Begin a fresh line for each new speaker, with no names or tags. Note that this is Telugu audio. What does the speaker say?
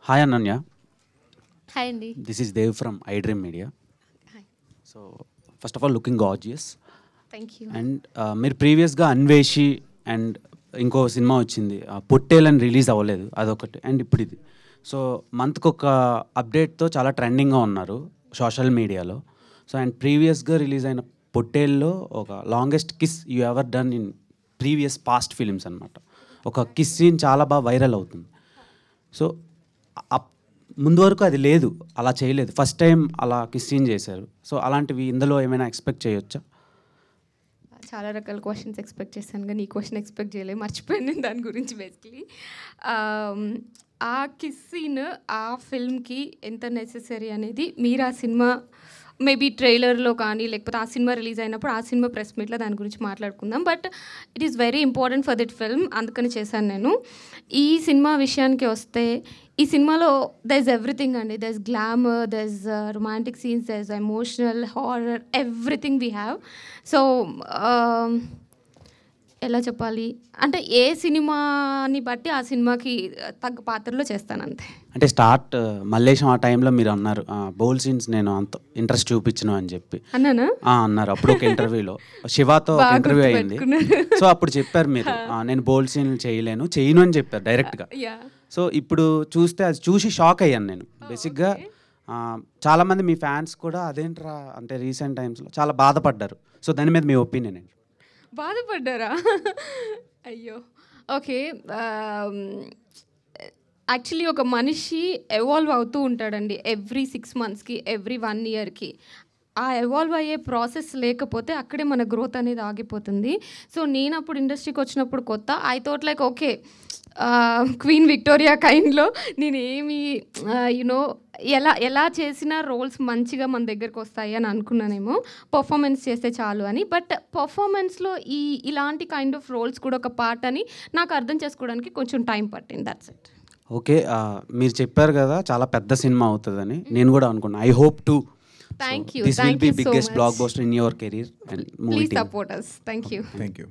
హాయ్ అనన్య,
హాయ్ అండి.
This is Dev from iDream Media.
Hi.
So first of all looking gorgeous.
Thank you.
And మీరు ప్రీవియస్గా అన్వేషి అండ్ ఇంకో సినిమా వచ్చింది పొట్టేలని రిలీజ్ అవ్వలేదు, అదొకటి. అండ్ ఇప్పుడు ఇది. సో మంత్కి ఒక అప్డేట్తో చాలా ట్రెండింగ్గా ఉన్నారు సోషల్ మీడియాలో. సో అండ్ ప్రీవియస్గా రిలీజ్ అయిన పొట్టేల్లో ఒక longest kiss you ever done in previous past films అనమాట. ఒక కిస్ సీన్ చాలా బాగా వైరల్ అవుతుంది. సో ముందు వరకు అది లేదు, అలా చేయలేదు, ఫస్ట్ టైం అలా కిస్ సీన్ చేశారు. సో అలాంటివి ఇందులో ఏమైనా ఎక్స్పెక్ట్ చేయొచ్చా?
చాలా రకాల క్వశ్చన్స్ ఎక్స్పెక్ట్ చేశాను, కానీ ఈ క్వశ్చన్ ఎక్స్పెక్ట్ చేయలేదు, మర్చిపోయాను నేను దాని గురించి. బేసిక్లీ ఆ కిస్ సీన్ ఆ ఫిల్మ్కి ఎంత నెసెసరీ అనేది మీరు ఆ సినిమా మేబీ ట్రైలర్లో కానీ లేకపోతే ఆ సినిమా రిలీజ్ అయినప్పుడు ఆ సినిమా ప్రెస్ మీట్లో దాని గురించి మాట్లాడుకుందాం. But it is very important for that film, అందుకని చేశాను నేను. ఈ సినిమా విషయానికి వస్తే ఈ సినిమాలో దర్ ఇస్ ఎవ్రీథింగ్ అండి. There is glamour, there is romantic scenes, there is emotional, horror, everything we have. So ఎలా చెప్పాలి అంటే ఏ సినిమాని బట్టి ఆ సినిమాకి తగ్గ పాత్రలో చేస్తాను అంతే.
అంటే స్టార్ట్ మల్లేశం ఆ టైంలో మీరు అన్నారు బౌల్ సీన్స్ నేను అంత ఇంట్రెస్ట్ చూపించను అని చెప్పి
అన్నానా?
అన్నారు అప్పుడు ఒక ఇంటర్వ్యూలో. శివాతో ఒక ఇంటర్వ్యూ అయింది. సో అప్పుడు చెప్పారు మీరు నేను బౌల్ సీన్లు చేయను అని చెప్పారు డైరెక్ట్గా. సో ఇప్పుడు చూస్తే అది చూసి షాక్ అయ్యాను నేను. బేసిక్గా చాలామంది మీ ఫ్యాన్స్ కూడా అదేంట్రా అంటే రీసెంట్ టైమ్స్లో చాలా బాధపడ్డారు. సో దాని మీద మీ ఒపీనియన్ ఏంటి?
బాధపడ్డారా? అయ్యో, ఓకే. యాక్చువల్లీ ఒక మనిషి ఎవాల్వ్ అవుతూ ఉంటాడండి ఎవ్రీ 6 monthsకి, ఎవ్రీ 1 yearకి. ఆ ఎవాల్వ్ అయ్యే ప్రాసెస్ లేకపోతే అక్కడే మన గ్రోత్ అనేది ఆగిపోతుంది. సో నేను అప్పుడు ఇండస్ట్రీకి వచ్చినప్పుడు కొత్త I thought like okay Queen Victoria కైండ్లో నేను ఏమి యునో ఎలా చేసిన రోల్స్ మంచిగా మన దగ్గరకు వస్తాయి అని అనుకున్నానేమో, పర్ఫార్మెన్స్ చేస్తే చాలు అని. బట్ పర్ఫార్మెన్స్లో ఇలాంటి కైండ్ ఆఫ్ రోల్స్ కూడా ఒక పార్ట్ అని నాకు అర్థం చేసుకోవడానికి కొంచెం టైం పట్టింది. That's it.
ఓకే, మీరు చెప్పారు కదా చాలా పెద్ద సినిమా అవుతుందని, నేను కూడా అనుకున్నాను. I hope to.
Thank you.
This will be biggest blockbuster in your career and movie
Please
team.
support us. Thank you.
Thank you.